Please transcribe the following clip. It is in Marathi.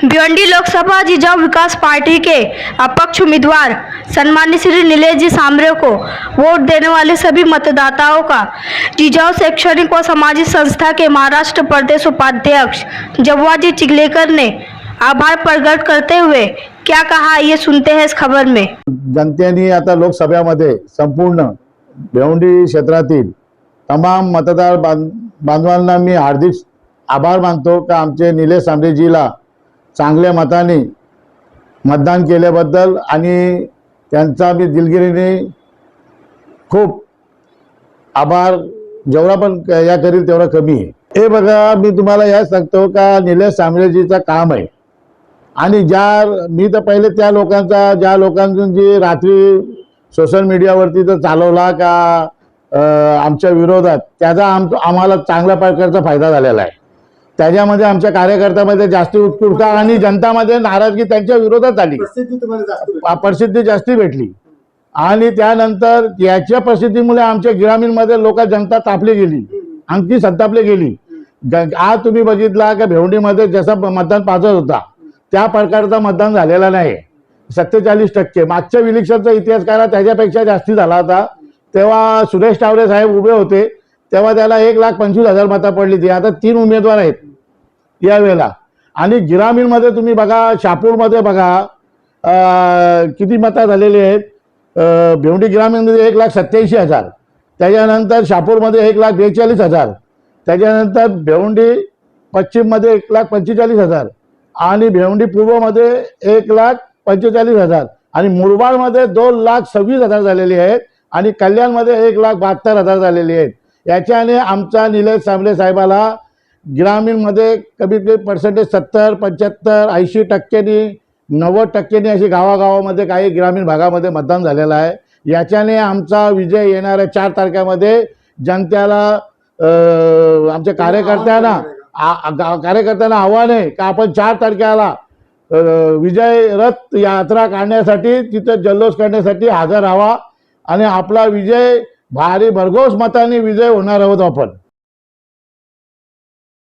भिवंडी लोकसभा जिजाऊ विकास पार्टी के अपक्ष उम्मीदवार सम्मानित श्री नीलेश जी सांबरे को वोट देने वाले सभी मतदाताओं का जिजाऊ शैक्षणिक व सामाजिक संस्था के महाराष्ट्र प्रदेश उपाध्यक्ष जव्वाजी चिखलेकर ने आभार प्रकट करते हुए क्या कहा, ये सुनते हैं इस खबर में। जनतेने आता लोकसभेमध्ये संपूर्ण भिवंडी क्षेत्रातील तमाम मतदार बांधवांना मी हार्दिक आभार मानतो का आमचे नीलेश सांबरेजीला चांगल्या मताने मतदान केल्याबद्दल आणि त्यांचा मी दिलगिरीने खूप आभार जेवढा पण या करील तेवढा कमी आहे। हे बघा, मी तुम्हाला या सांगतो का नीलेश सांबरेजीचा काम आहे आणि मी तर पहिले त्या लोकांचा ज्या लोकांतून जी रात्री सोशल मीडियावरती तर चालवला का आमच्या विरोधात त्याचा आम्हाला चांगल्या प्रकारचा फायदा झालेला आहे। त्याच्यामध्ये आमच्या कार्यकर्त्यामध्ये जास्ती उत्स्फूर्तता आणि जनतामध्ये नाराजगी त्यांच्या विरोधात आली, प्रसिद्धी जास्ती भेटली आणि त्यानंतर याच्या प्रसिद्धीमुळे आमच्या ग्रामीणमध्ये जनता तापली गेली, आणखी संतापली गेली। आज तुम्ही बघितला का भिवंडीमध्ये जसा मतदान पाजत होता त्या प्रकारचा मतदान झालेला नाही। 47% मागच्या इलेक्शनचा इतिहास करा त्याच्यापेक्षा जास्ती झाला होता। तेव्हा सुरेश टावरे साहेब उभे होते तेव्हा त्याला 1,25,000 मतं पडली ती। आता 3 उमेदवार आहेत यावेळेला आणि ग्रामीणमध्ये तुम्ही बघा, शहापूरमध्ये बघा किती मतं झालेली आहेत। भिवंडी ग्रामीणमध्ये 1,87,000, त्याच्यानंतर शहापूरमध्ये 1,42,000, त्याच्यानंतर भिवंडी पश्चिममध्ये 1,45,000 आणि भिवंडी पूर्वमध्ये 1,45,000 आणि मुरबाडमध्ये 2,26,000 झालेली आहेत आणि कल्याणमध्ये 1,72,000 झालेली आहेत। याच्याने आमचा नीलेश सांबरे साहेबाला ग्रामीणमध्ये कमीत कमी पर्सेंटेज 70, 75, 80%, 90% अशी गावागावामध्ये काही ग्रामीण भागामध्ये मतदान झालेलं आहे। याच्याने आमचा विजय येणाऱ्या 4 तारखेमध्ये जनतेला आमच्या कार्यकर्त्यांना आव्हान आहे का आपण 4 तारखेला विजय रथ यात्रा काढण्यासाठी तिथं जल्लोष करण्यासाठी हजर राहावा आणि आपला विजय भारी भरघोस मताने विजय होणार आहोत आपण।